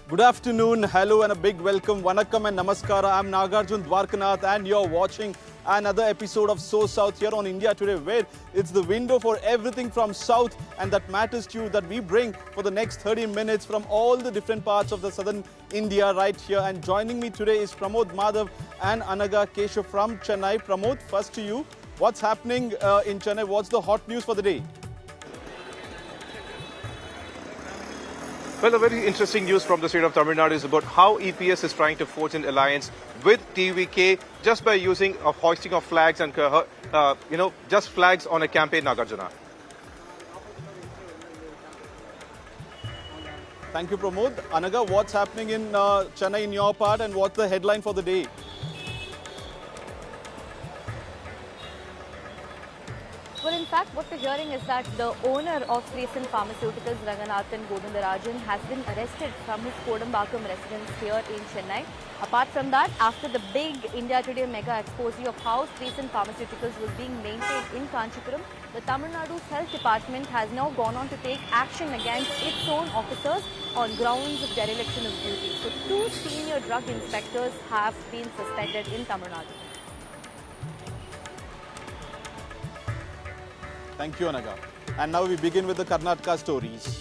Good afternoon, hello and a big welcome. Vanakkam and Namaskara. I'm Nagarjun Dwarkanath and you're watching another episode of SoSouth here on India Today, where it's the window for everything from South and that matters to you that we bring for the next 30 minutes from all the different parts of the southern India right here. And joining me today is Pramod Madhav and Anaga Keshav from Chennai. Pramod, first to you. What's happening in Chennai? What's the hot news for the day? Well, the very interesting news from the state of Tamil Nadu is about how EPS is trying to forge an alliance with TVK just by using of hoisting of flags and just flags on a campaign, Nagarjuna. Thank you, Pramod. Anaga, what's happening in Chennai in your part and what's the headline for the day? Well, in fact, what we're hearing is that the owner of Sresan Pharmaceuticals, Ranganathan Govindarajan, has been arrested from his Kodambakkam residence here in Chennai. Apart from that, after the big India Today mega exposé of how Sresan Pharmaceuticals was being maintained in Kanchipuram, the Tamil Nadu's health department has now gone on to take action against its own officers on grounds of dereliction of duty. So, 2 senior drug inspectors have been suspended in Tamil Nadu. Thank you, Anaga. And now we begin with the Karnataka stories.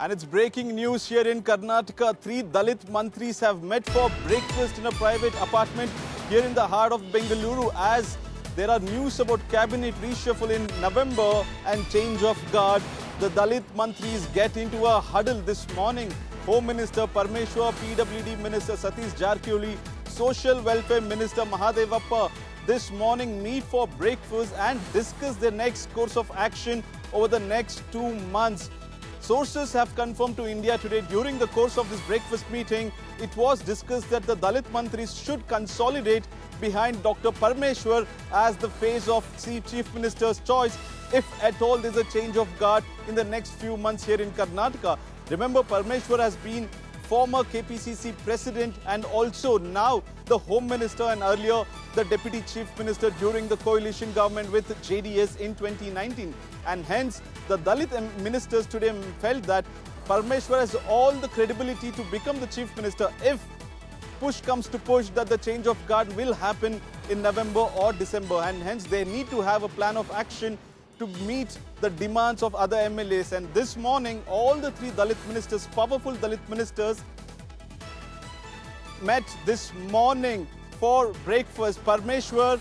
And it's breaking news here in Karnataka. 3 Dalit mantris have met for breakfast in a private apartment here in the heart of Bengaluru, as there are news about cabinet reshuffle in November and change of guard. The Dalit mantris get into a huddle this morning. Home Minister Parmeshwar, PWD Minister Satish Jarkioli, Social Welfare Minister Mahadevappa this morning meet for breakfast and discuss their next course of action over the next 2 months. Sources have confirmed to India Today during the course of this breakfast meeting, it was discussed that the Dalit mantris should consolidate behind Dr. Parmeshwar as the face of Chief Minister's choice, if at all there's a change of guard in the next few months here in Karnataka. Remember, Parmeshwar has been former KPCC President and also now the Home Minister and earlier the Deputy Chief Minister during the coalition government with JDS in 2019. And hence, the Dalit ministers today felt that Parmeshwar has all the credibility to become the Chief Minister if push comes to push, that the change of guard will happen in November or December, and hence they need to have a plan of action to meet the demands of other MLAs. And this morning, all the 3 Dalit ministers, powerful Dalit ministers, met this morning for breakfast. Parmeshwar,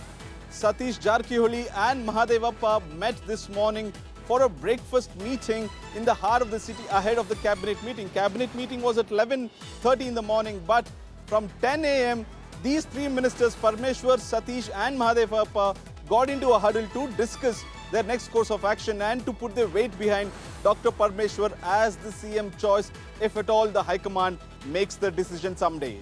Satish Jarkioli and Mahadevappa met this morning for a breakfast meeting in the heart of the city ahead of the cabinet meeting. Cabinet meeting was at 11:30 in the morning, but from 10 a.m., these 3 ministers, Parmeshwar, Satish and Mahadevappa, got into a huddle to discuss their next course of action and to put their weight behind Dr. Parmeshwar as the CM choice, if at all the High Command makes the decision someday.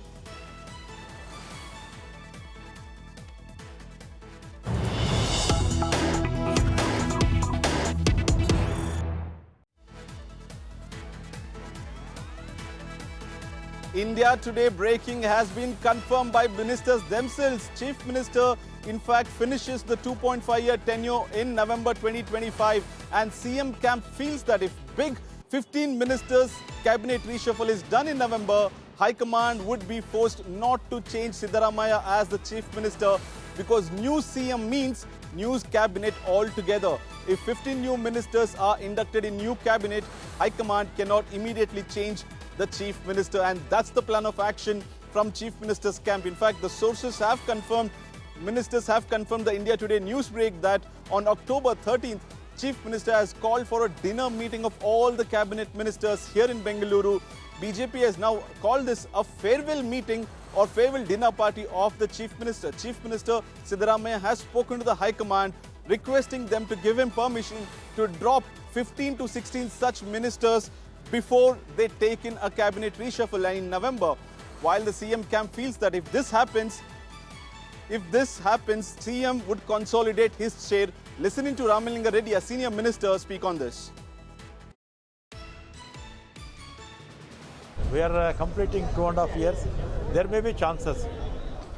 India Today breaking has been confirmed by ministers themselves. Chief Minister, in fact, finishes the 2.5-year tenure in November 2025, and CM camp feels that if big 15 ministers cabinet reshuffle is done in November, High Command would be forced not to change Siddaramaiah as the Chief Minister, because new CM means new cabinet altogether. If 15 new ministers are inducted in new cabinet, High Command cannot immediately change the Chief Minister, and that's the plan of action from Chief Minister's camp. In fact, the sources have confirmed, ministers have confirmed the India Today news break that on October 13th, Chief Minister has called for a dinner meeting of all the cabinet ministers here in Bengaluru. BJP has now called this a farewell meeting or farewell dinner party of the Chief Minister. Chief Minister Siddaramaiah has spoken to the High Command, requesting them to give him permission to drop 15 to 16 such ministers before they take in a cabinet reshuffle in November. While the CM camp feels that if this happens, CM would consolidate his chair. Listening to Ramalinga Reddy, a senior minister, speak on this. We are completing 2.5 years. There may be chances.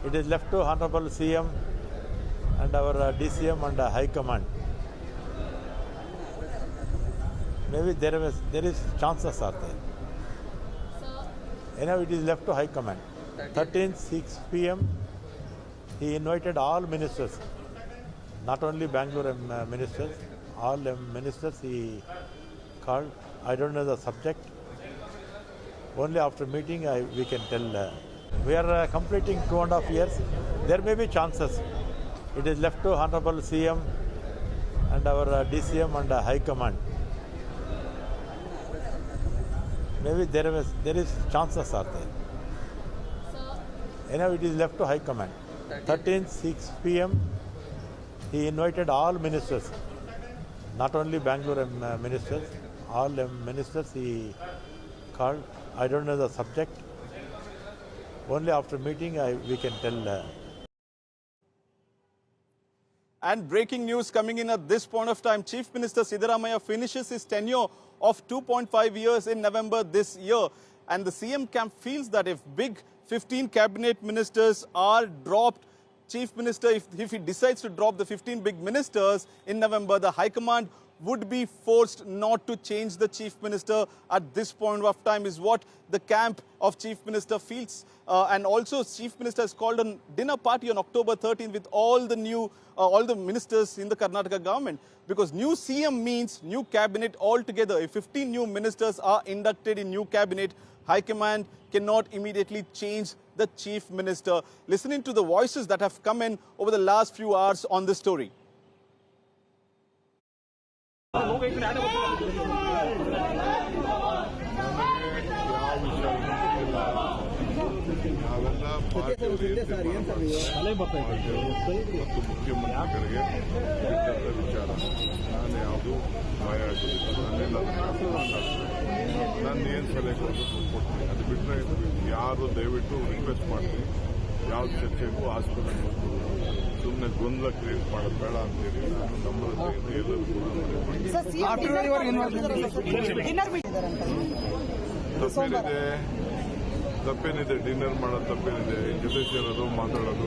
It is left to Honorable CM and our DCM and High Command. Maybe there is chances are there. Anyhow, it is left to High Command. 13th, 6 p.m. He invited all ministers, not only Bangalore ministers, all ministers he called. I don't know the subject. Only after meeting we can tell. We are completing 2.5 years. There may be chances. It is left to Honorable CM and our DCM and High Command. Maybe there is chances are there. Anyhow, it is left to High Command. 13th, 6 p.m. He invited all ministers, not only Bangalore ministers, all ministers he called. I don't know the subject. Only after meeting we can tell. And breaking news coming in at this point of time, Chief Minister Siddaramaiah finishes his tenure of 2.5 years in November this year. And the CM camp feels that if big 15 cabinet ministers are dropped, Chief Minister, if he decides to drop the 15 big ministers in November, the High Command would be forced not to change the Chief Minister at this point of time, is what the camp of Chief Minister feels. And also, Chief Minister has called a dinner party on October 13th with all the ministers in the Karnataka government, because new CM means new cabinet altogether. If 15 new ministers are inducted in new cabinet, High Command cannot immediately change the Chief Minister. Listening to the voices that have come in over the last few hours on this story. ಮತ್ತು ಮುಖ್ಯಮಂತ್ರಿಗಳಿಗೆ ಬಿಟ್ಟಂಥ ವಿಚಾರ ನಾನು ಯಾವುದು ಭಯ ಆಗೋದಿಲ್ಲ. ನಾನು ಏನು ಸಲಹೆ ಕೊಡ್ತೀನಿ ಅದು ಬಿಟ್ಟರೆ ಯಾರು ದಯವಿಟ್ಟು ರಿಕ್ವೆಸ್ಟ್ ಮಾಡ್ತೀನಿ, ಯಾವ ಚರ್ಚೆಗೂ ಆಸ್ಪತ್ರೆ ಸುಮ್ಮನೆ ಗೊಂದಲ ಕ್ರಿಯೇಟ್ ಮಾಡೋದು ಬೇಡ ಅಂತೇಳಿ ನಾನು ನಮ್ಮ ಎಲ್ಲರಿಗೂ ತಪ್ಪೇನಿದೆ ಡಿನ್ನರ್ ಮಾಡೋದು ತಪ್ಪೇನಿದೆ, ಜೊತೆ ಸೇರೋದು ಮಾತಾಡೋದು.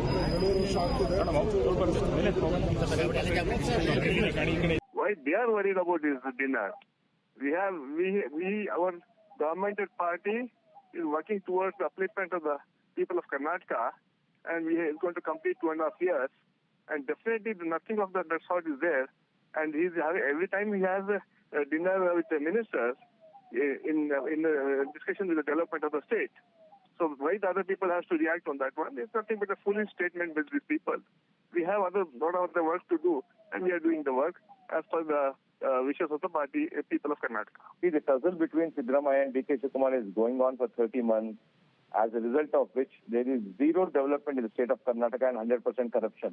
Why they are worried about this dinner? Our governmented party is working towards the upliftment of the people of Karnataka, and we are going to complete 2.5 years. And definitely nothing of that sort is there. And every time he has a dinner with the ministers in discussion with the development of the state. So why the other people have to react on that one? It's nothing but a foolish statement with these people. We have lot of other work to do, and we are doing the work as per the wishes of the party, people of Karnataka. See, the tussle between Siddaramaiah and DK Shivakumar is going on for 30 months, as a result of which there is zero development in the state of Karnataka and 100% corruption.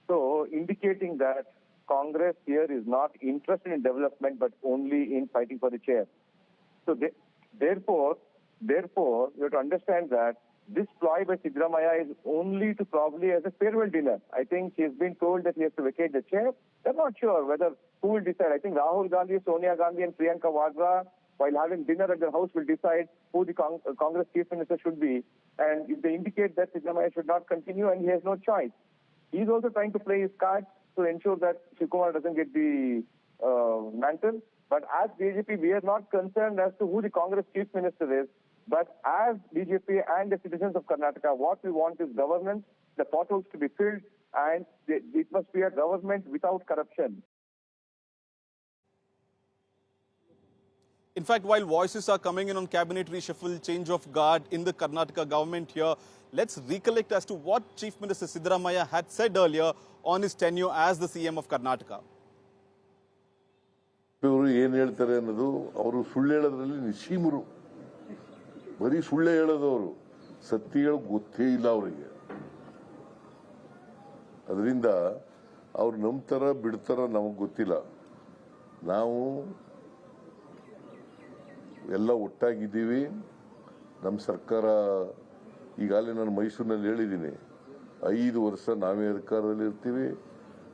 So, indicating that Congress here is not interested in development but only in fighting for the chair. So, therefore, you have to understand that this ploy by Siddaramaiah is only to probably as a farewell dinner. I think he has been told that he has to vacate the chair. They're not sure whether who will decide. I think Rahul Gandhi, Sonia Gandhi and Priyanka Vadra, while having dinner at their house, will decide who the Congress Chief Minister should be. And if they indicate that Siddaramaiah should not continue and he has no choice, he's also trying to play his cards to ensure that Shivakumar doesn't get the mantle. But as BJP, we are not concerned as to who the Congress Chief Minister is. But as BJP and the citizens of Karnataka, what we want is governance, the potholes to be filled, and it must be a government without corruption. In fact, while voices are coming in on cabinet reshuffle, change of guard in the Karnataka government here, let's recollect as to what Chief Minister Siddaramaiah had said earlier on his tenure as the CM of Karnataka. ಇವರು ಏನು ಹೇಳ್ತಾರೆ ಅನ್ನೋದು, ಅವರು ಸುಳ್ಳು ಹೇಳೋದ್ರಲ್ಲಿ ನಿಶ್ಚೀಮರು, ಬರೀ ಸುಳ್ಳೆ ಹೇಳೋದವರು, ಸತ್ಯ ಹೇಳೋದು ಗೊತ್ತೇ ಇಲ್ಲ ಅವರಿಗೆ. ಅದರಿಂದ ಅವ್ರು ನಂಬ್ತಾರ ಬಿಡ್ತಾರ ನಮಗೆ ಗೊತ್ತಿಲ್ಲ. ನಾವು ಎಲ್ಲ ಒಟ್ಟಾಗಿದ್ದೀವಿ. ನಮ್ಮ ಸರ್ಕಾರ ಈಗಾಗಲೇ ನಾನು ಮೈಸೂರಿನಲ್ಲಿ ಹೇಳಿದ್ದೀನಿ, 5 ವರ್ಷ ನಾವೇ ಅಧಿಕಾರದಲ್ಲಿ ಇರ್ತೀವಿ.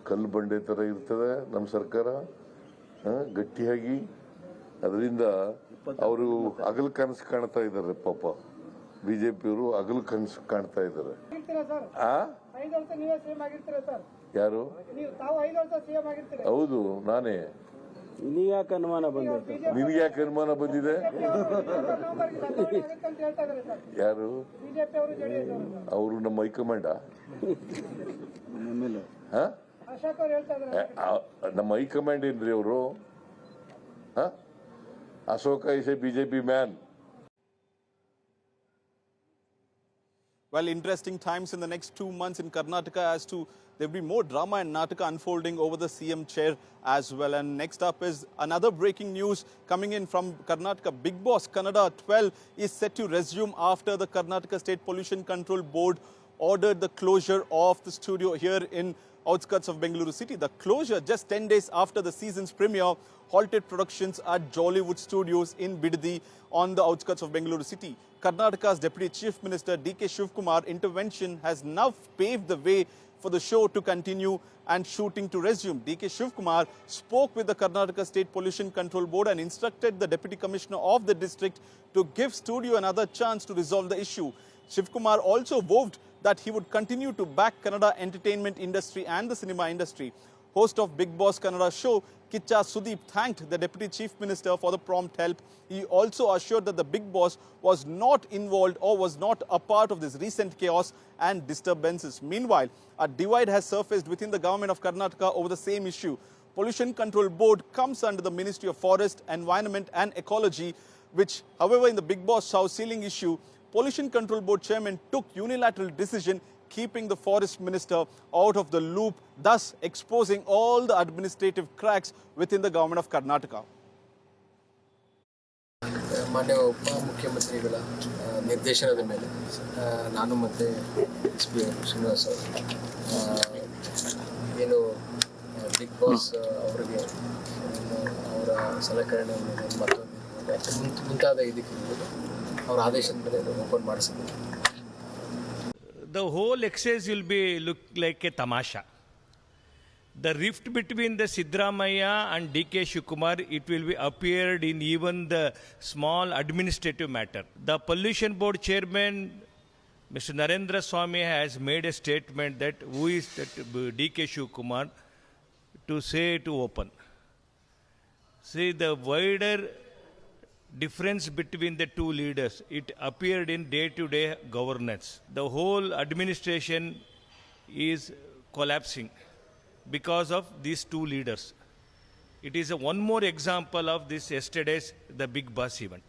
ಕಲ್ಲು ಬಂಡೆ ಥರ ಇರ್ತದೆ ನಮ್ಮ ಸರ್ಕಾರ, ಗಟ್ಟಿಯಾಗಿ ಅದರಿಂದ ಅವರು ಹಗಲು ಕನಸು ಕಾಣ್ತಾ ಇದ್ದಾರೆ ಪಾಪ ಬಿಜೆಪಿಯವರು ಹಗಲು ಕನಸು ಕಾಣ್ತಾ ಇದ್ದಾರೆ ಯಾರು ಹೌದು ನಾನೇ ನಿನಗ್ಯಾಕೆ ಅನುಮಾನ ಬಂದಿದೆ ನಿನಗ್ಯಾಕೆ ಅನುಮಾನ ಬಂದಿದೆ ಯಾರು ಅವರು ನಮ್ಮ ಹೈಕಮಾಂಡ ನಮ್ಮ ಹೈಕಮಾಂಡ್ ಏನ್ರಿ ಅವರು Ashoka is A BJP man. Well, interesting times in the next 2 months in Karnataka as to there'll be more drama and Nataka unfolding over the CM chair as well. And next up is another breaking news coming in from Karnataka. Bigg Boss Kannada 12 is set to resume after the Karnataka State Pollution Control Board ordered the closure of the studio here in outskirts of Bengaluru city. The closure just 10 days after the season's premiere halted productions at Jollywood Studios in Bidadi on the outskirts of Bengaluru city. Karnataka's Deputy Chief Minister D.K. Shivkumar intervention has now paved the way for the show to continue and shooting to resume. D.K. Shivkumar spoke with the Karnataka State Pollution Control Board and instructed the Deputy Commissioner of the district to give studio another chance to resolve the issue. Shivkumar also vowed that he would continue to back Kannada entertainment industry and the cinema industry. Host of Bigg Boss Kannada show, Kicha Sudeep thanked the Deputy Chief Minister for the prompt help. He also assured that the Bigg Boss was not involved or was not a part of this recent chaos and disturbances. Meanwhile, a divide has surfaced within the government of Karnataka over the same issue. Pollution Control Board comes under the Ministry of Forest, Environment and Ecology, which, however, in the Bigg Boss house ceiling issue, Pollution Control Board chairman took unilateral decision keeping the forest minister out of the loop, thus exposing all the administrative cracks within the government of Karnataka. ಮಾನ್ಯ ಉಪಮುಖ್ಯಮಂತ್ರಿಗಳ ನಿರ್ದೇಶನದ ಮೇಲೆ ನಾನು ಮತ್ತು S P Srinivas ಏನು big boss ಅವರಿಗೆ ಅವರ ಸಲಕರಣೆಯನ್ನು ಮತ್ತೊಂದು ಮುಂತಾದ ಇದಕ್ಕೆ ಅವರ ಆದೇಶದ ಮೇಲೆ ಓಪನ್ ಮಾಡಿಸಿದ್ದಾರೆ. The whole exercise will be look like a tamasha. The rift between the Siddaramaiah and D.K. Shivkumar, it will be appeared in even the small administrative matter. The Pollution Board Chairman, Mr. Narendra Swami, has made a statement that who is that D.K. Shivkumar to say to open. See, the wider difference between the two leaders, it appeared in day-to-day governance. The whole administration is collapsing because of these two leaders. It is one more example of this yesterday's the Bigg Boss event.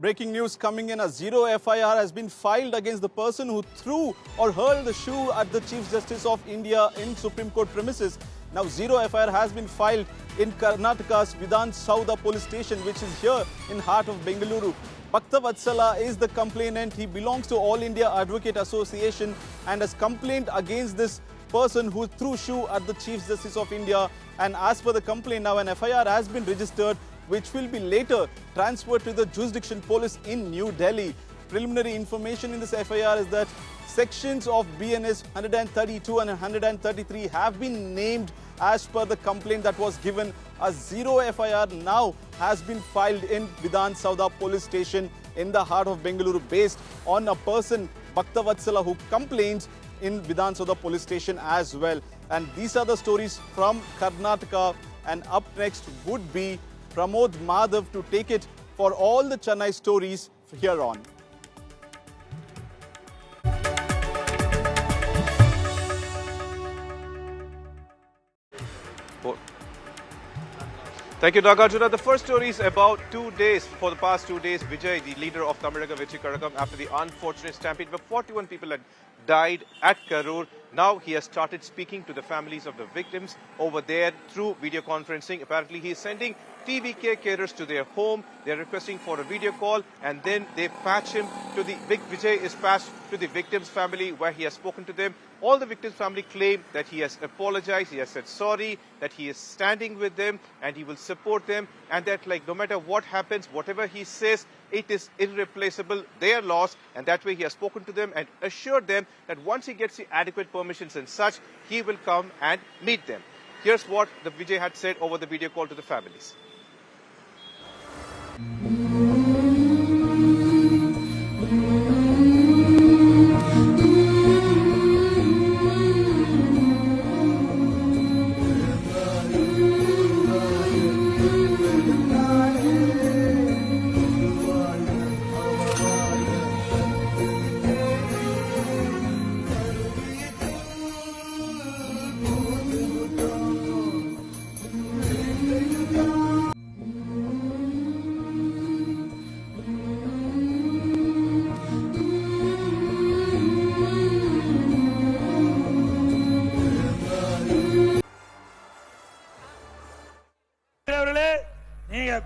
Breaking news coming in, a zero FIR has been filed against the person who threw or hurled the shoe at the Chief Justice of India in Supreme Court premises. Now, zero FIR has been filed in Karnataka's Udhayanidhi police station, which is here in heart of Bengaluru. Bhaktavatsala is the complainant. He belongs to All India Advocate Association and has complained against this person who threw shoe at the Chief Justice of India. And as per the complaint, now an FIR has been registered, which will be later transferred to the jurisdiction police in New Delhi. Preliminary information in this FIR is that sections of BNS 132 and 133 have been named as per the complaint that was given. A zero FIR now has been filed in Udhayanidhi police station in the heart of Bengaluru based on a person, Bhaktavatsala, who complains in Udhayanidhi police station as well. And these are the stories from Karnataka, and up next would be Pramod Madhav to take it for all the Chennai stories here on. Thank you, Nagarjuna. The first story is about 2 days. For the past 2 days, Vijay, the leader of Tamil Nadu, after the unfortunate stampede where 41 people had died at Karur. Now he has started speaking to the families of the victims over there through video conferencing. Apparently, he is sending TVK carers to their home. They are requesting for a video call, and then they patch him to the Vijay is patched to the victim's family, where he has spoken to them. all the victims' family claim that he has apologized, he has said sorry, that he is standing with them and he will support them, and that like no matter what happens, whatever he says, it is irreplaceable, their loss, and that way he has spoken to them and assured them that once he gets the adequate permissions and such, he will come and meet them. Here's what the Vijay had said over the video call to the families.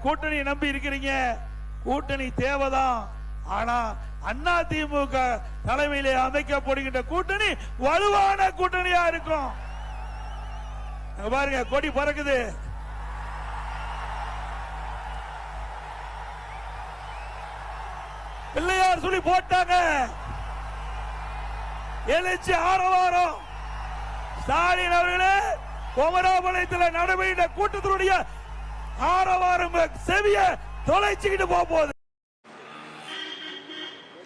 கூட்டணி நம்பி இருக்கிறீங்க, கூட்டணி தேவைதான். ஆனா அதிமுக தலைமையிலே அமைக்கப்படுகின்ற கூட்டணி வலுவான கூட்டணியா இருக்கும். பாருங்க, கொடி பறக்குது. பிள்ளையார் சொல்லி போட்டாங்க, எழுச்சி ஆரவாரம். ஸ்டாலின் அவர்களே, கோமராபாளையத்தில் நடைபெறுகின்ற கூட்டத்தினுடைய ஆரவாரம் செவிய தொலைச்சிக்கிட்டு போகுது.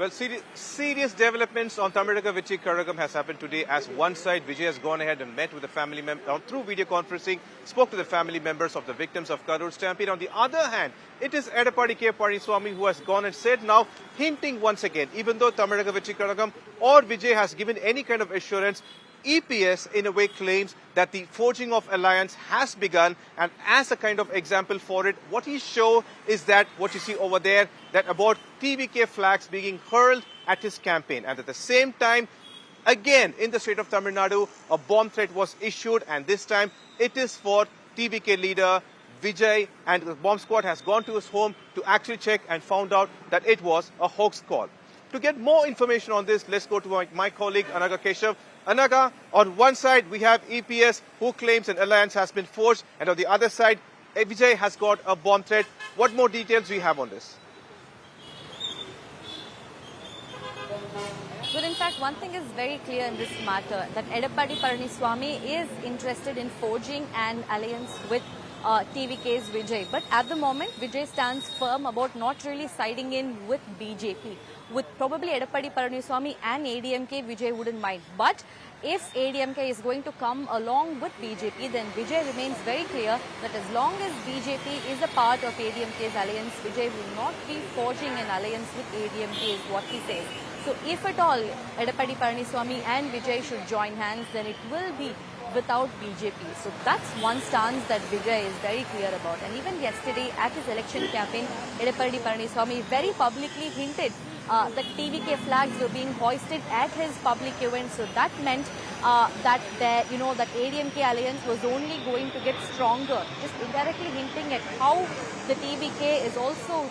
Well, serious developments on Tamil Nadu Vichai Karagam has happened today, as one side Vijay has gone ahead and met with the family members through video conferencing, spoke to the family members of the victims of Karur Stampede. On the other hand, it is Edappadi K Parmeshwar who has gone and said now, hinting once again, even though Tamil Nadu Vichai Karagam or Vijay has given any kind of assurance, EPS in a way claims that the forging of alliance has begun, and as a kind of example for it, what he show is that what you see over there, that about TVK flags being hurled at his campaign, and at the same time, again in the state of Tamil Nadu, a bomb threat was issued, and this time it is for TVK leader Vijay, and the bomb squad has gone to his home to actually check and found out that it was a hoax call. To get more information on this, let's go to my colleague Anaga Keshav. Anaga, on one side we have EPS who claims an alliance has been forged, and on the other side Vijay has got a bomb threat. What more details do you have on this? Well, in fact, one thing is very clear in this matter, that Edappadi Palaniswami is interested in forging an alliance with TVK's Vijay. But at the moment, Vijay stands firm about not really siding in with BJP. With probably Edappadi Palaniswami and ADMK, Vijay wouldn't mind. But if ADMK is going to come along with BJP, then Vijay remains very clear that as long as BJP is a part of ADMK's alliance, Vijay will not be forging an alliance with ADMK is what he says. So if at all Edappadi Palaniswami and Vijay should join hands, then it will be without BJP. So that's one stance that Vijay is very clear about. And even yesterday at his election campaign, Edappadi Palaniswami very publicly hinted that TVK flags were being hoisted at his public event. So that meant that that ADMK alliance was only going to get stronger. Just indirectly hinting at how the TVK is also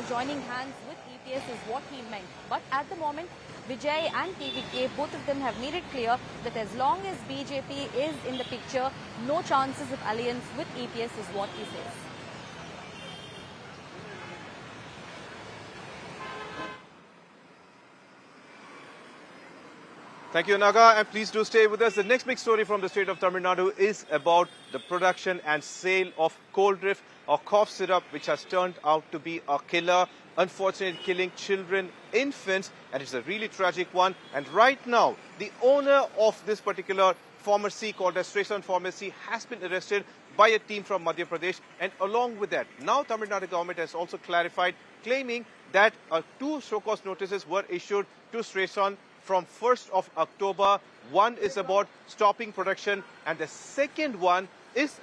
joining hands with EPS is what he meant. But at the moment, Vijay and TVK, both of them have made it clear that as long as BJP is in the picture, no chances of alliance with EPS is what he says. Thank you, Naga, and please do stay with us. The next big story from the state of Tamil Nadu is about the production and sale of cold drift or cough syrup, which has turned out to be a killer, unfortunately killing children, infants, and it's a really tragic one. And right now, the owner of this particular pharmacy called as Sresan Pharmacy has been arrested by a team from Madhya Pradesh. And along with that, now Tamil Nadu government has also clarified, claiming that 2 show-cause notices were issued to Sresan from 1st of October. One is about stopping production, and the second one is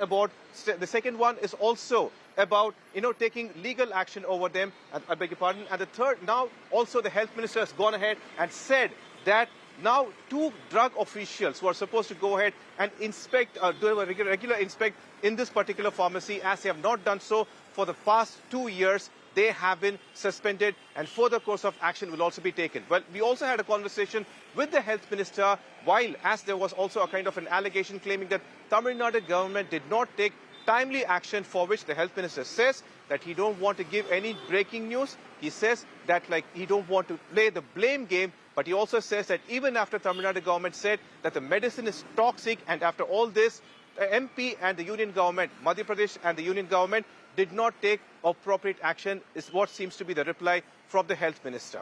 also about taking legal action over them. I beg your pardon. And the third, now also the health minister has gone ahead and said that now 2 drug officials who are supposed to go ahead and inspect, do a regular inspect in this particular pharmacy, as they have not done so for the past 2 years, they have been suspended and further course of action will also be taken. Well, we also had a conversation with the health minister while as there was also a kind of an allegation claiming that Tamil Nadu government did not take timely action, for which the health minister says that he don't want to give any breaking news. He says that he don't want to play the blame game, but he also says that even after Tamil Nadu government said that the medicine is toxic, and after all this, the MP and the union government, Madhya Pradesh and the union government did not take appropriate action, is what seems to be the reply from the health minister.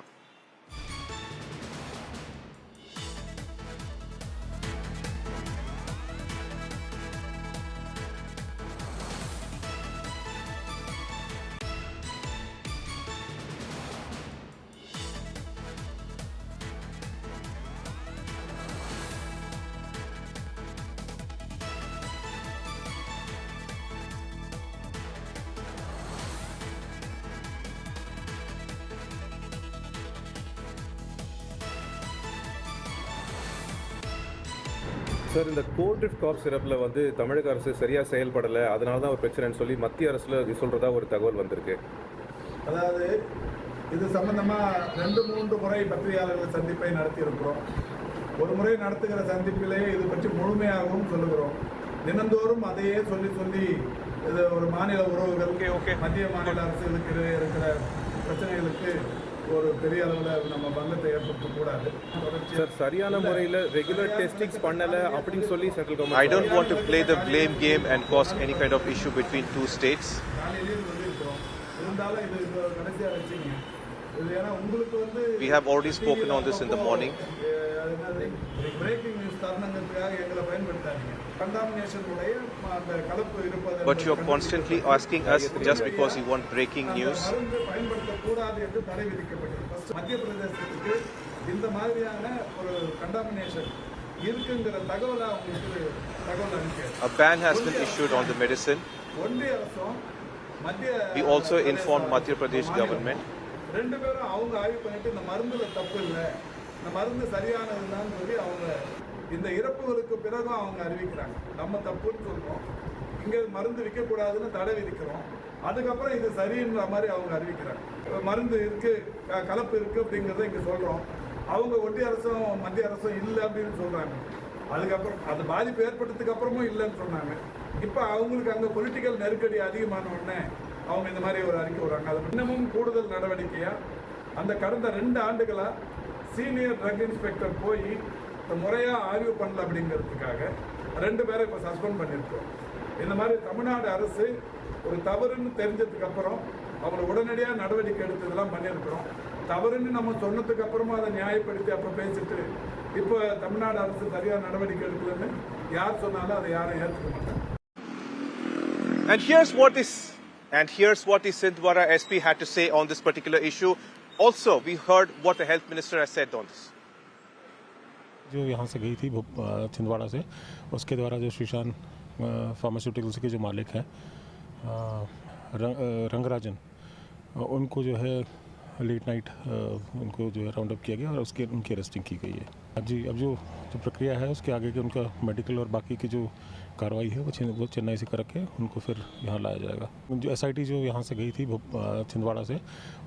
Sir, இந்த கோல்ட்ரிஃப்ட் காப் சிரப்பில் வந்து தமிழக அரசு சரியாக செயல்படலை, அதனால தான் ஒரு பிரச்சனைன்னு சொல்லி மத்திய அரசில் சொல்கிறதா ஒரு தகவல் வந்திருக்கு. அதாவது இது சம்பந்தமாக 2-3 முறை பத்திரிகையாளர்கள் சந்திப்பை நடத்தியிருக்கிறோம். ஒரு முறை நடத்துகிற சந்திப்பிலேயே இது பற்றி முழுமையாகவும் சொல்லுகிறோம். தினந்தோறும் அதையே சொல்லி இது ஒரு மாநில உறவுகளுக்கு மத்திய மாநில அரசுகளுக்கு இருக்கிற பிரச்சனைகளுக்கு ஒரு பெரிய அளவில் நம்ம பங்கத்தை ஏற்படுத்தக்கூடாது. சார், சரியான முறையில் ரெகுலர் டெஸ்டிங்ஸ் பண்ணலை அப்படின்னு சொல்லி central government. I don't want to play the blame game and cause any kind of issue between two states. இருந்தாலும் இது கடைசியாக வச்சுங்க. இது ஏன்னா உங்களுக்கு வந்து we have already spoken on this in the morning. Breaking news தருணங்களுக்காக எங்களை பயன்படுத்தாதீங்க. கண்டாமினேஷன் உடைய அந்த கலப்பு இருப்பது. But you are constantly asking us just because you want breaking news. பயன்படுத்தக்கூடாது என்று தடை விதிக்கப்பட்டது. மத்திய பிரதேசத்துக்கு இந்த மாதிரியான ஒரு கண்டாமினேஷன் இருக்குங்கிற தகவலை உங்களுக்கு தகவல் அனுப்பியது. A ban has been issued on the medicine. ஒன்றிய அரசும் மத்திய We also informed Madhya Pradesh government. ரெண்டு பேரும் அவங்க ஆய்வு பண்ணிட்டு இந்த மருந்துல தப்பு இல்லை, இந்த மருந்து சரியானதுதான் சொல்லி அவங்க இந்த இறப்புகளுக்கு பிறகும் அவங்க அறிவிக்கிறாங்க. நம்ம தப்புன்னு சொல்றோம், இங்க மருந்து விற்கக்கூடாதுன்னு தடை விதிக்கிறோம், அதுக்கப்புறம் இது சரின்ற மாதிரி அவங்க அறிவிக்கிறாங்க. மருந்து இருக்கு, கலப்பு இருக்கு அப்படிங்கிறத இங்க சொல்றோம். அவங்க ஒன்றிய அரசும் மத்திய அரசும் இல்லை அப்படின்னு சொல்றாங்க. அதுக்கப்புறம் அது பாதிப்பு ஏற்பட்டதுக்கு அப்புறமும் இல்லைன்னு சொன்னாங்க. இப்போ அவங்களுக்கு அங்கே பொலிட்டிக்கல் நெருக்கடி அதிகமான உடனே அவங்க இந்த மாதிரி ஒரு அறிக்கை வராங்க. அது இன்னமும் கூடுதல் நடவடிக்கையா அந்த கடந்த 2 ஆண்டுகளா சீனியர் ட்ரக் இன்ஸ்பெக்டர் போய் முறையாக ஆய்வு பண்ணல அப்படிங்கிறதுக்காக 2 பேரை இப்போ சஸ்பெண்ட் பண்ணியிருக்கோம். இந்த மாதிரி தமிழ்நாடு அரசு ஒரு தவறுன்னு தெரிஞ்சதுக்கு அப்புறம் அவங்களை உடனடியாக நடவடிக்கை எடுத்ததெல்லாம் பண்ணியிருக்கிறோம். தவறுன்னு நம்ம சொன்னதுக்கு அப்புறமா அதை நியாயப்படுத்தி அப்போ பேசிட்டு இப்போ தமிழ்நாடு அரசு சரியாக நடவடிக்கை எடுக்கலன்னு யார் சொன்னாலும் அதை யாரும் ஏற்றுக்க மாட்டாங்க. And here's what the Sindhwara SP had to say on this particular issue. Also, we heard what the health minister has said on this. जो यहाँ से गई थी छिंदवाड़ा से, उसके द्वारा जो श्रीशान फार्मास्यूटिकल्स के जो मालिक हैं रंगराजन, उनको जो है लेट नाइट उनको जो है राउंड अप किया गया और उनकी अरेस्टिंग की गई है. जी, अब जो प्रक्रिया है उसके आगे के उनका मेडिकल और बाकी की जो कार्रवाई है वो चेन्नई से करके उनको फिर यहाँ लाया जाएगा. जो SIT जो यहाँ से गई थी छिंदवाड़ा से,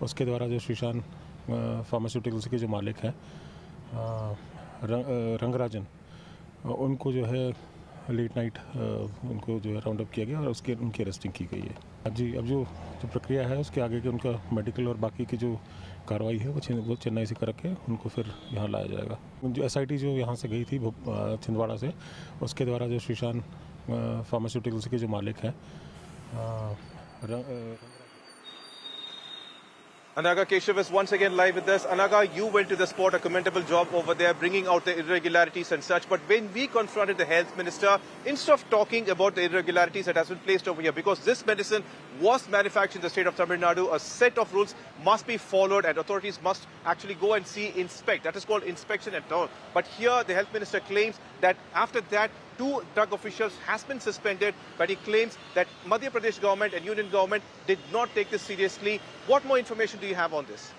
उसके द्वारा जो श्रीशान फार्मास्यूटिकल्स के जो मालिक हैं रंगराजन, उनको जो है लेट नाइट उनको जो है राउंड अप किया गया और उनकी अरेस्टिंग की गई है. जी, अब जो प्रक्रिया है उसके आगे के उनका मेडिकल और बाकी की जो कार्रवाई है वो चेन्नई से करके उनको फिर यहाँ लाया जाएगा. जो SIT जो यहाँ से गई थी छिंदवाड़ा से, उसके द्वारा जो श्रीशान फार्मास्यूटिकल्स के जो मालिक हैं Anaga Keshav is once again live with us. Anaga, you went to the spot, a commendable job over there, bringing out the irregularities and such. But when we confronted the health minister, instead of talking about the irregularities that has been placed over here, because this medicine was manufactured in the state of Tamil Nadu, a set of rules must be followed and authorities must actually go and inspect. That is called inspection at all. But here the health minister claims that after that, 2 drug officials has been suspended, but he claims that Madhya Pradesh government and union government did not take this seriously. What more information do you have on this?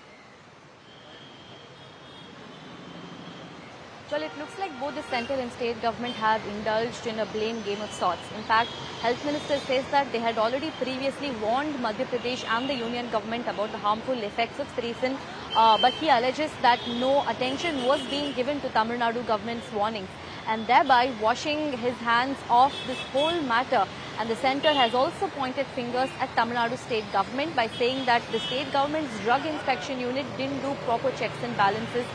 Well, it looks like both the centre and state government have indulged in a blame game of sorts. In fact, Health Minister says that they had already previously warned Madhya Pradesh and the Union government about the harmful effects of Sresan, but he alleges that no attention was being given to Tamil Nadu government's warnings, and thereby washing his hands off this whole matter. And the centre has also pointed fingers at Tamil Nadu state government by saying that the state government's drug inspection unit didn't do proper checks and balances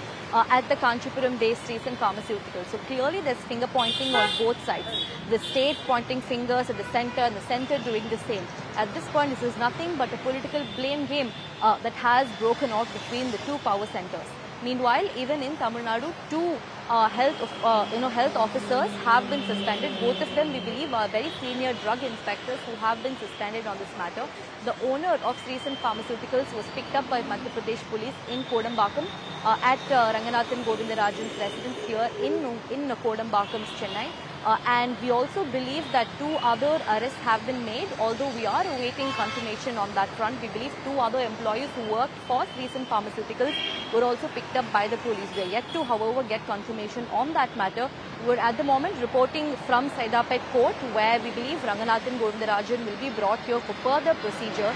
at the Kanchipuram-based Sresan Pharmaceuticals. So clearly there's finger pointing on both sides. The state pointing fingers at the centre and the centre doing the same. At this point, this is nothing but a political blame game that has broken out between the two power centres. Meanwhile, even in Tamil Nadu, two health officers have been suspended. Both of them, we believe, are very senior drug inspectors who have been suspended on this matter. The owner of Sresan Pharmaceuticals was picked up by Madhya Pradesh police in Kodambakkam at Ranganathan Govindarajan's residence here in Kodambakkam, Chennai. And we also believe that two other arrests have been made. Although we are awaiting confirmation on that front, we believe two other employees who worked for Sresan Pharmaceuticals were also picked up by the police. We are yet to, however, get confirmation on that matter. We're at the moment reporting from Edappadi Court, where we believe Ranganathan Govindarajan will be brought here for further procedure,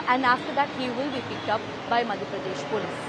and after that he will be picked up by Madhya Pradesh police.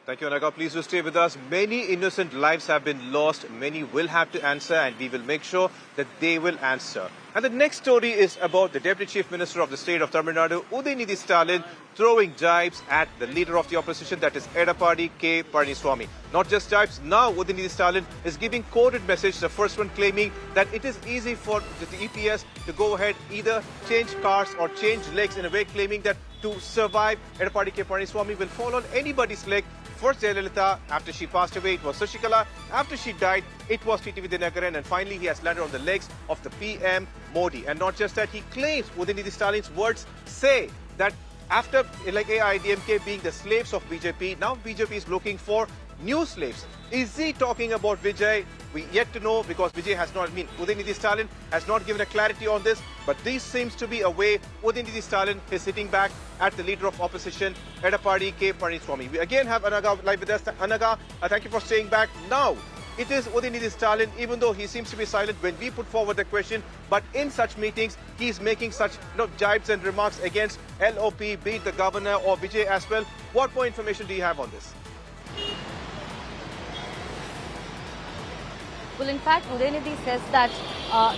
Thank you, Anaga. Please do stay with us. Many innocent lives have been lost. Many will have to answer, and we will make sure that they will answer. And the next story is about the Deputy Chief Minister of the state of Tamil Nadu, Udhayanidhi Stalin, throwing jibes at the leader of the opposition, that is Edappadi K. Parmeshwar. Not just jibes, now Udhayanidhi Stalin is giving coded message, the first one claiming that it is easy for the EPS to go ahead, either change cars or change legs, in a way claiming that to survive, Edappadi K. Parmeshwar will fall on anybody's leg. First Jayalalitha, after she passed away, it was Sashikala. After she died, it was TTV Dinakaran. And finally, he has landed on the legs of the PM Modi. And not just that, he claims, Udhayanidhi Stalin's words say that after Aiadmk being the slaves of BJP, now BJP is looking for new slaves. Is he talking about Vijay? We yet to know, because Vijay has not, Udhayanidhi Stalin has not given a clarity on this. But this seems to be a way Udhayanidhi Stalin is sitting back at the leader of opposition, Edappadi K. Parmeshwar. We again have Anaga live with us. Anaga, thank you for staying back. Now, it is Udhayanidhi Stalin, even though he seems to be silent when we put forward the question, but in such meetings, he is making such jibes and remarks against LOP, be it the governor or Vijay as well. What more information do you have on this? Well, in fact, Udhayanidhi says that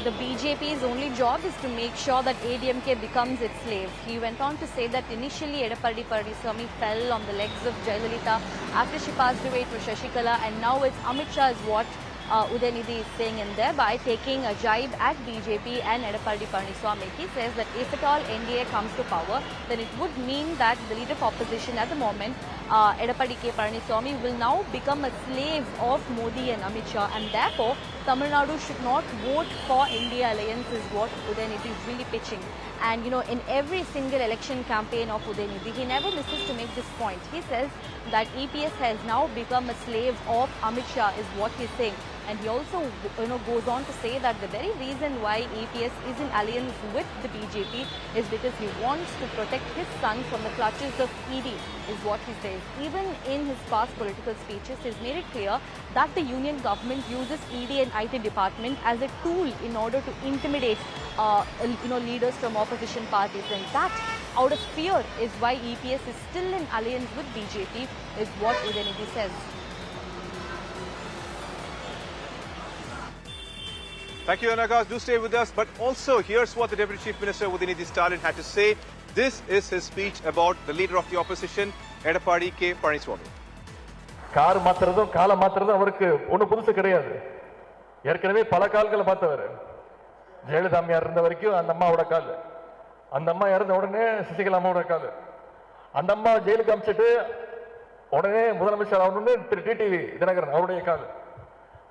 the BJP's only job is to make sure that ADMK becomes its slave. He went on to say that initially Edappadi Palaniswami fell on the legs of Jayalalitha. After she passed away, it was Shashikala, and now it's Amit Shah is what Udhayanidhi is saying, and thereby taking a jibe at BJP and Edappadi Palaniswami. He says that if at all NDA comes to power, then it would mean that the leader of opposition at the moment, Edappadi K. Parmeshwar, will now become a slave of Modi and Amit Shah, and therefore Tamil Nadu should not vote for India Alliance is what Udhayanidhi is really pitching. And in every single election campaign of Udhayanidhi, he never misses to make this point. He says that EPS has now become a slave of Amit Shah is what he's saying. And he also goes on to say that the very reason why EPS is in alliance with the BJP is because he wants to protect his son from the clutches of ED, is what he says. Even in his past political speeches, he's made it clear that the union government uses ED and IT department as a tool in order to intimidate leaders from opposition parties, and that out of fear is why EPS is still in alliance with BJP, is what Udhayanidhi says. Thank you, Anaga. Do stay with us. But also, here's what the Deputy Chief Minister Udhayanidhi Stalin had to say. This is his speech about the leader of the opposition, Edappadi K. Parmeshwar. Car மாத்துறதும் காலை மாத்துறதும் அவருக்கு ஒன்றும் புதுசு கிடையாது. ஏற்கனவே பல கால்களை பார்த்தவர். ஜெயலலிதா அம்மையார் இருந்த வரைக்கும் அந்த அம்மாவோட கால், அந்த அம்மா இறந்த உடனே சசிகலா அம்மாவோட கால், அந்த அம்மா ஜெயிலுக்கு அமிச்சிட்டு உடனே முதலமைச்சர் ஆகணும்னு திரு டிடிவி தினகரன் அவருடைய கால்,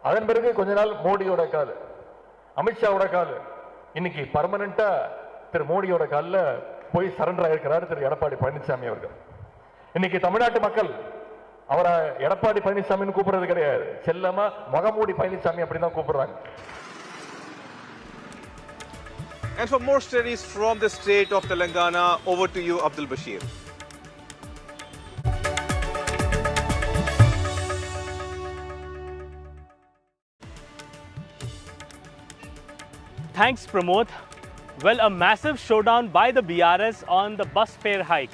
அதன் பிறகு கொஞ்ச நாள் மோடியோட கால், அமித்ஷாவோட கால், இன்னைக்கு பர்மனண்டா திரு மோடியோட காலில் போய் சரண்டர் ஆயிருக்கிறார் திரு எடப்பாடி பழனிசாமி அவர்கள். இன்னைக்கு தமிழ்நாட்டு மக்கள் அவரை எடப்பாடி பழனிசாமின்னு கூப்பிடுறது கிடையாது, செல்லமா முகமூடி பழனிசாமி அப்படிதான் கூப்பிடுறாங்க. And for more stories from the state of Telangana, over to you, Abdul Bashir. Thanks, Pramod. Well, a massive showdown by the BRS on the bus fare hike.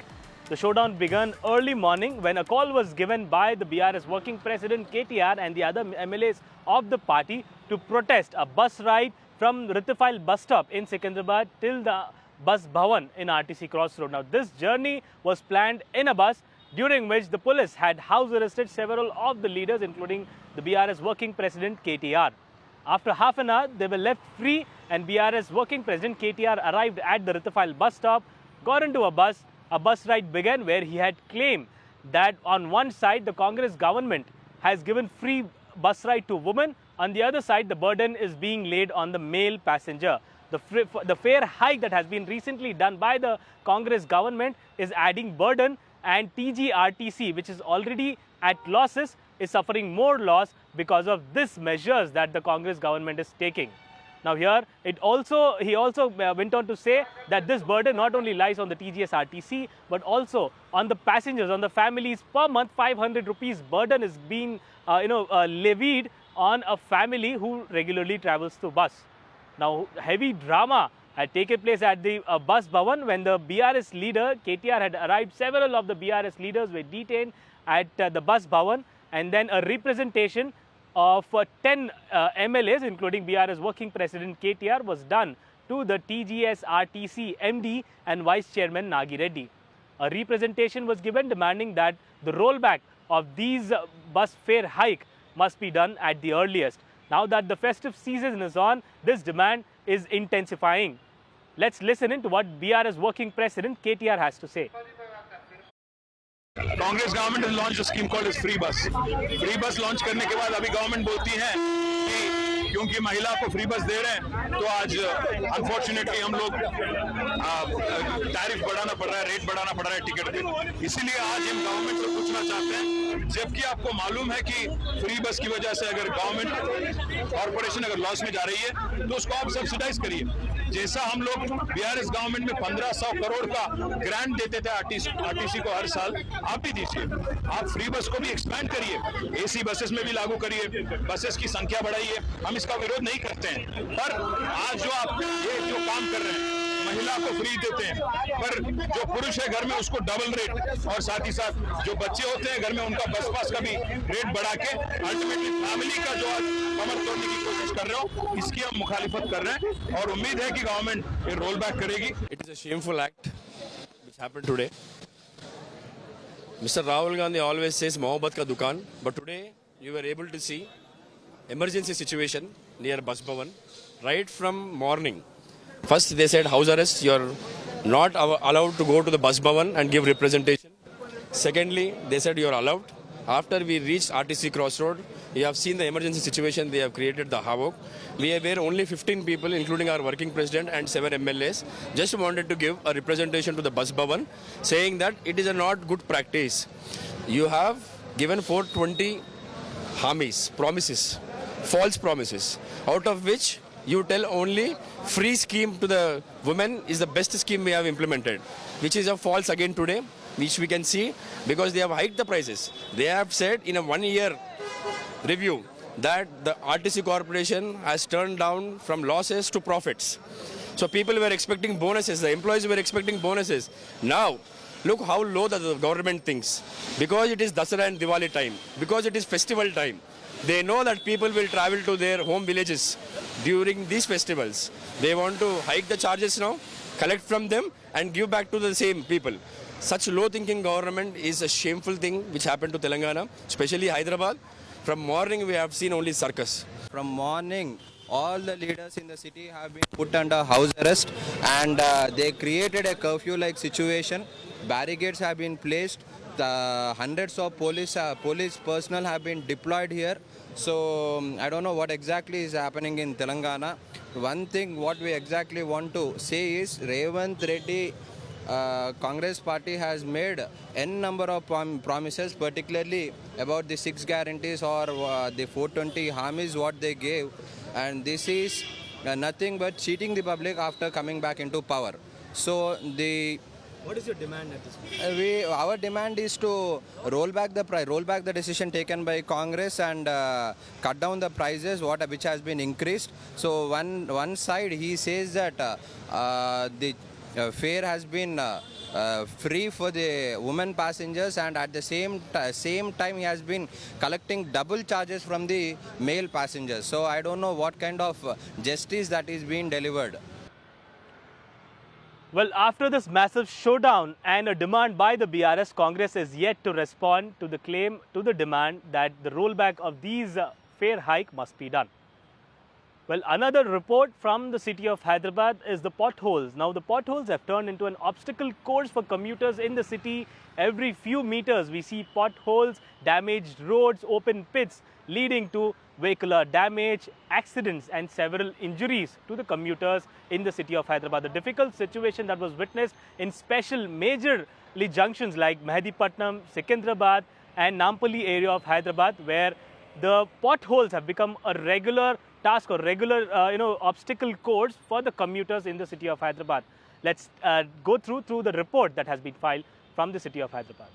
The showdown began early morning when a call was given by the BRS working president KTR and the other MLAs of the party to protest a bus ride from Ritifile bus stop in Secunderabad till the bus Bhavan in RTC Crossroad. Now, this journey was planned in a bus, during which the police had house arrested several of the leaders, including the BRS working president KTR. After half an hour, they were left free and BRS working president KTR arrived at the Ritifile bus stop, got into a bus ride began where he had claimed that on one side the Congress government has given free bus ride to women, on the other side the burden is being laid on the male passenger. The fare hike that has been recently done by the Congress government is adding burden, and TGRTC, which is already at losses, is suffering more loss because of these measures that the Congress government is taking. Now here, he also went on to say that this burden not only lies on the TGSRTC, but also on the passengers, on the families. Per month, 500 rupees burden is being levied on a family who regularly travels to bus. Now, heavy drama had taken place at the bus Bhavan when the BRS leader KTR had arrived. Several of the BRS leaders were detained at the bus Bhavan, and then a representation of 10 MLAs, including BRS working president KTR, was done to the TGSRTC MD and Vice Chairman Nagi Reddy. A representation was given demanding that the rollback of these bus fare hike must be done at the earliest. Now that the festive season is on, this demand is intensifying. Let's listen in to what BRS working president KTR has to say. Congress government has launched a scheme called as free bus. Free bus launch करने के बाद अभी government बोलती है कि क्योंकि महिला को फ्री बस दे रहे हैं तो आज अनफॉर्चुनेटली हम लोग टैरिफ बढ़ाना पड़ रहा है, रेट बढ़ाना पड़ रहा है टिकट पे. इसीलिए आज हम गवर्नमेंट से पूछना चाहते हैं, जबकि आपको मालूम है कि फ्री बस की वजह से अगर गवर्नमेंट कॉर्पोरेशन अगर लॉस में जा रही है तो उसको आप सब्सिडाइज करिए. जैसा हम लोग बीआरएस गवर्नमेंट में 1500 करोड़ का ग्रांट देते थे आरटीसी को हर साल, आप भी दीजिए. आप फ्री बस को भी एक्सपैंड करिए, एसी बसेस में भी लागू करिए, बसेस की संख्या बढ़ाइए. हम इसका विरोध नहीं करते हैं, पर आज जो आप ये जो काम कर रहे हैं, महिला को फ्री देते हैं, पर जो पुरुष है घर में उसको डबल रेट, और साथ ही साथ जो बच्चे होते हैं घर में उनका बस पास का भी रेट बढ़ा के अल्टीमेटली फैमिली का जो कमर तोड़ने की कोशिश कर रहे हो, इसकी हम मुखालिफत कर रहे हैं और उम्मीद है कि गवर्नमेंट ये रोल बैक करेगी. It is a shameful act which happened today. Mr. Rahul Gandhi always says Mohabbat ka dukan, but today you were able to see emergency situation near Bus Bhavan right from morning. First they said house arrest, you're not allowed to go to the Bus Bhavan and give representation. Secondly, they said you're allowed. After we reached RTC Crossroad, you have seen the emergency situation, they have created the havoc. We were only 15 people, including our working president and 7 MLAs, just wanted to give a representation to the Bus Bhavan, saying that it is a not good practice. You have given 420 hamis, promises, false promises, out of which you tell only free scheme to the women is the best scheme we have implemented, which is a false again today, which we can see because they have hiked the prices. They have said in a 1-year review that the RTC corporation has turned down from losses to profits. So people were expecting bonuses, the employees were expecting bonuses. Now, look how low the government thinks. Because it is Dasara and Diwali time, because it is festival time, they know that people will travel to their home villages during these festivals. They want to hike the charges now, collect from them and give back to the same people. Such low thinking government is a shameful thing which happened to Telangana, especially Hyderabad. From morning we have seen only circus. From morning all the leaders in the city have been put under house arrest, and they created a curfew like situation. Barricades have been placed. The hundreds of police personnel have been deployed here. So I don't know what exactly is happening in Telangana. One thing what we exactly want to say is Revanth Reddy Congress party has made n number of promises, particularly about the 6 guarantees or the 420 hamis what they gave, and this is nothing but cheating the public after coming back into power. So the What is your demand at this point? Our demand is to roll back the decision taken by Congress and cut down the prices which has been increased. So one side he says that the fare has been free for the women passengers, and at the same time he has been collecting double charges from the male passengers. So I don't know what kind of justice that is being delivered. Well, after this massive showdown and a demand by the BRS, Congress is yet to respond to the claim, to the demand that the rollback of these fare hike must be done. Well, another report from the city of Hyderabad is the potholes. Now, the potholes have turned into an obstacle course for commuters in the city. Every few meters, we see potholes, damaged roads, open pits, leading to vehicular damage, accidents and several injuries to the commuters in the city of Hyderabad. The difficult situation that was witnessed in special majorly junctions like Mehdipatnam, Secunderabad and Nampally area of Hyderabad, where the potholes have become a regular task or regular obstacle course for the commuters in the city of Hyderabad. Let's go through the report that has been filed from the city of Hyderabad.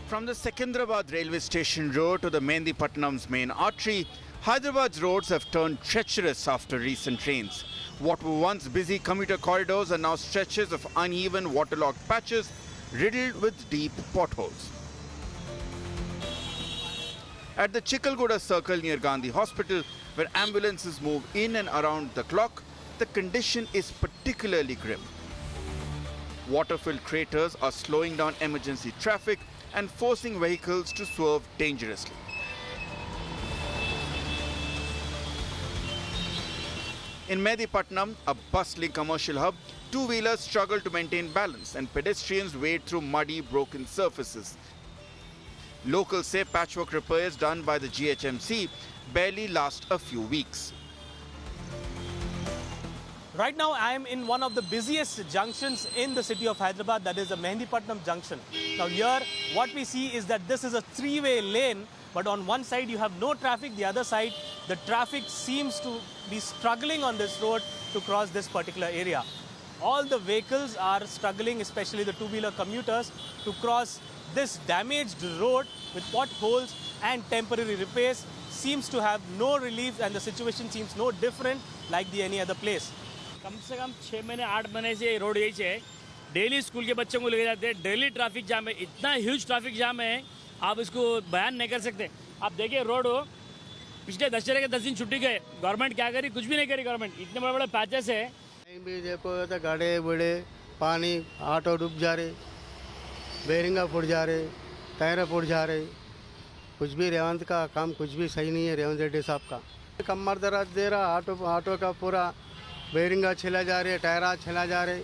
From the Secunderabad railway station road to the Mehendipatnam's main artery, Hyderabad's roads have turned treacherous after recent rains. What were once busy commuter corridors are now stretches of uneven waterlogged patches riddled with deep potholes. At the Chikkalgoda circle near Gandhi Hospital, where ambulances move in and around the clock, the condition is particularly grim. Water-filled craters are slowing down emergency traffic and forcing vehicles to swerve dangerously. In Mehdipatnam, a bustling commercial hub, two-wheelers struggle to maintain balance and pedestrians wade through muddy, broken surfaces. Locals say patchwork repairs done by the GHMC barely last a few weeks. Right now, I am in one of the busiest junctions in the city of Hyderabad, that is the Mehendipatnam junction. Now here, what we see is that this is a three-way lane, but on one side you have no traffic, the other side the traffic seems to be struggling on this road to cross this particular area. All the vehicles are struggling, especially the two-wheeler commuters, to cross this damaged road with potholes and temporary repairs. Seems to have no relief, and the situation seems no different like any other place. कम से कम 6 महीने 8 महीने से road यही से daily school के बच्चों को लेके जाते हैं, डेली ट्रैफिक जाम है, इतना ह्यूज ट्रैफिक जाम है आप इसको बयान नहीं कर सकते। आप देखिए रोड हो, पिछले दशहरे के 10 दिन छुट्टी गए, गवर्नमेंट क्या करी? कुछ भी नहीं करी गवर्नमेंट, इतने बड़े बड़े पैचेस है। कहीं भी देखो तो गाड़े बड़े पानी, ऑटो डूब जा रहे, बेरिंगा फुट जा रहे, टायर फुट जा रहे, कुछ भी रेवंत का काम कुछ भी सही नहीं है। रेवंत रेड्डी साहब का कमर दर्द दे रहा, ऑटो का पूरा बेरिंगा छिला जा रहे, टायर छिला जा रहे,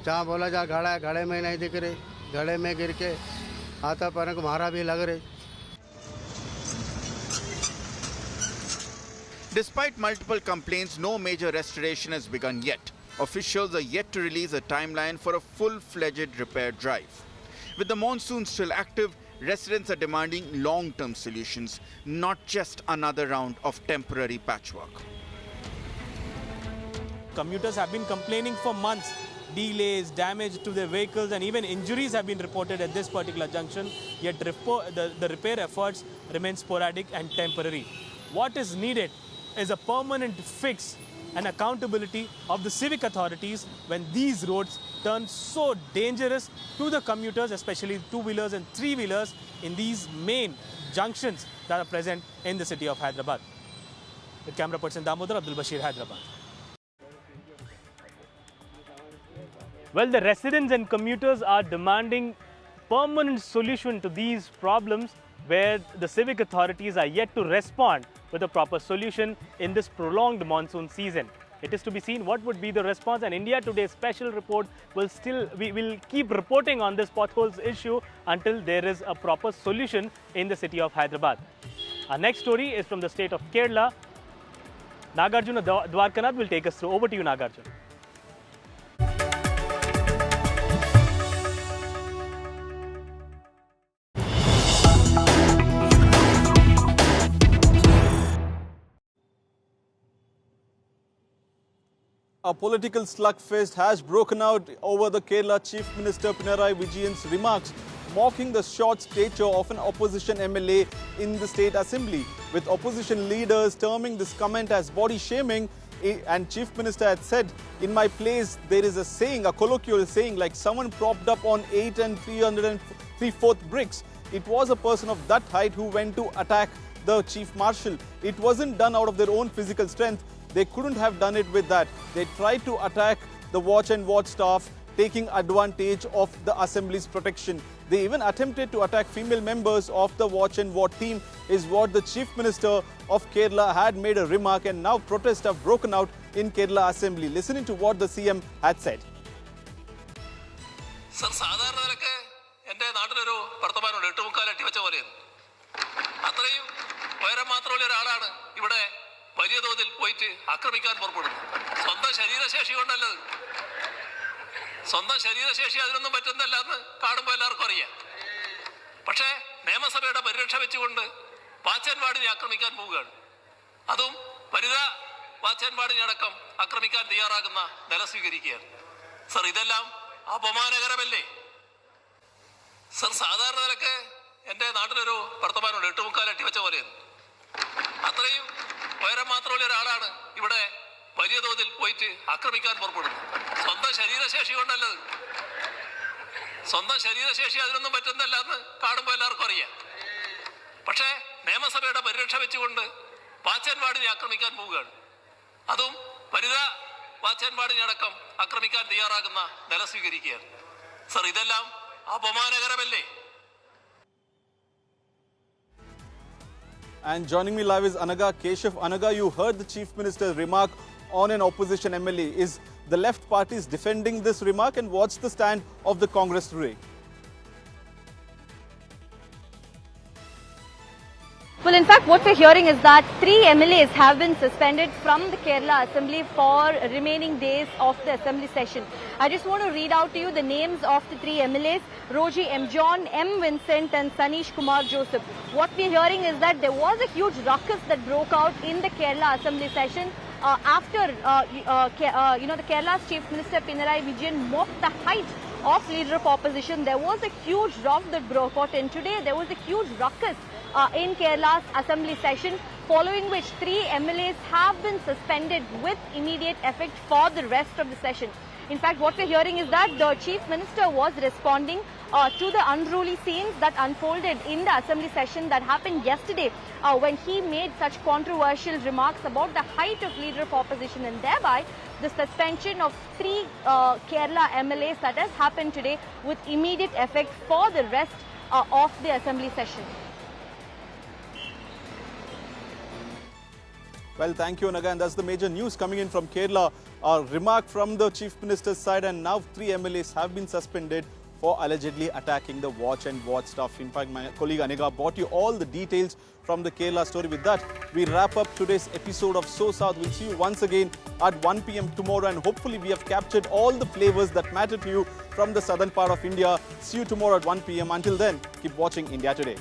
जहाँ बोला जा घड़े में नहीं दिख रहे, घड़े में गिर के हाथा पैरों को मारा भी लग रहे। Despite multiple complaints, no major restoration has begun yet. Officials are yet to release a timeline for a full-fledged repair drive. With the monsoon still active, residents are demanding long-term solutions, not just another round of temporary patchwork. Commuters have been complaining for months. Delays, damage to their vehicles and even injuries have been reported at this particular junction, yet the repair efforts remain sporadic and temporary. What is needed is a permanent fix and accountability of the civic authorities when these roads turn so dangerous to the commuters, especially two-wheelers and three-wheelers in these main junctions that are present in the city of Hyderabad. With camera person Damodar, Abdul Bashir, Hyderabad. Well, the residents and commuters are demanding permanent solution to these problems, where the civic authorities are yet to respond with a proper solution in this prolonged monsoon season. It is to be seen what would be the response, and India Today's special report we will keep reporting on this potholes issue until there is a proper solution in the city of Hyderabad. Our next story is from the state of Kerala. Nagarjuna Dwarkanath will take us through. Over to you, Nagarjuna. A political slugfest has broken out over the Kerala Chief Minister Pinarayi Vijayan's remarks, mocking the short stature of an opposition MLA in the State Assembly, with opposition leaders terming this comment as body shaming. And Chief Minister had said, in my place there is a saying, a colloquial saying, like someone propped up on 8 and 3/4 bricks. It was a person of that height who went to attack the Chief Marshal. It wasn't done out of their own physical strength. They couldn't have done it with that. They tried to attack the watch and ward staff, taking advantage of the Assembly's protection. They even attempted to attack female members of the watch and ward team, is what the Chief Minister of Kerala had made a remark, and now protests have broken out in Kerala Assembly. Listening to what the CM had said. Sir, സാധാരണ എൻ്റെ നാട്ടിലൊരു വർത്തമാനമുണ്ട്, 8:45 അട്ടി വെച്ച പോലെ. അത്രയും ഉയരം മാത്രമുള്ള ഒരാളാണ് ഇവിടെ വലിയ തോതിൽ പോയിട്ട് ആക്രമിക്കാൻ പുറപ്പെടുന്നു. സ്വന്തം ശരീരശേഷി കൊണ്ടല്ലത്. സ്വന്തം ശരീരശേഷി അതിനൊന്നും പറ്റുന്നതല്ലെന്ന് കാണുമ്പോൾ എല്ലാവർക്കും അറിയാം. പക്ഷേ നിയമസഭയുടെ പരിരക്ഷ വെച്ചുകൊണ്ട് വാച്ചൻവാർഡിനെ ആക്രമിക്കാൻ പോവുകയാണ്. അതും വനിതാ വാച്ചൻവാർഡിനെ അടക്കം ആക്രമിക്കാൻ തയ്യാറാകുന്ന നില സ്വീകരിക്കുകയാണ്. സർ, ഇതെല്ലാം അപമാനകരമല്ലേ? സർ, സാധാരണ നിലക്ക് എൻ്റെ നാട്ടിലൊരു വർത്തമാനമുണ്ട്, 8:45 അട്ടി വെച്ച പോലെ. അത്രയും ഉയരം മാത്രമുള്ള ഒരാളാണ് ഇവിടെ വലിയ തോതിൽ പോയിട്ട് ആക്രമിക്കാൻ പുറപ്പെടുന്നു. സ്വന്തം ശരീരശേഷി കൊണ്ടല്ലത്. സ്വന്തം ശരീരശേഷി അതിനൊന്നും പറ്റുന്നതല്ലെന്ന് കാണുമ്പോൾ എല്ലാവർക്കും അറിയാം. പക്ഷേ നിയമസഭയുടെ പരിരക്ഷ വെച്ചുകൊണ്ട് വാച്ചൻവാർഡിനെ ആക്രമിക്കാൻ പോവുകയാണ്. അതും വനിതാ വാച്ചൻവാർഡിനെ അടക്കം ആക്രമിക്കാൻ തയ്യാറാകുന്ന നില സ്വീകരിക്കുകയാണ്. സർ, ഇതെല്ലാം അപമാനകരമല്ലേ? And joining me live is Anaga Keshav. Anaga, you heard the Chief Minister's remark on an opposition MLA. Is the left parties defending this remark, and what's the stand of the Congress today? Well, in fact, what we're hearing is that 3 MLAs have been suspended from the Kerala Assembly for remaining days of the Assembly session. I just want to read out to you the names of the 3 MLAs, Roji M. John, M. Vincent and Sanish Kumar Joseph. What we're hearing is that there was a huge ruckus that broke out in the Kerala Assembly session after the Kerala's Chief Minister Pinarayi Vijayan mocked the height of Leader of Opposition. There was a huge row that broke out, and today there was a huge ruckus in Kerala's Assembly session, following which 3 MLAs have been suspended with immediate effect for the rest of the session. In fact, what we're hearing is that the Chief Minister was responding to the unruly scenes that unfolded in the Assembly session that happened yesterday when he made such controversial remarks about the height of Leader of Opposition, and thereby the suspension of 3 Kerala MLAs that has happened today with immediate effect for the rest of the Assembly session. Well, thank you, Anaga. And that's the major news coming in from Kerala. A remark from the Chief Minister's side, and now 3 MLAs have been suspended for allegedly attacking the watch and ward staff. In fact, my colleague Anaga brought you all the details from the Kerala story. With that, we wrap up today's episode of SoSouth. We'll see you once again at 1 p.m. tomorrow, and hopefully we have captured all the flavors that matter to you from the southern part of India. See you tomorrow at 1 p.m. Until then, keep watching India Today.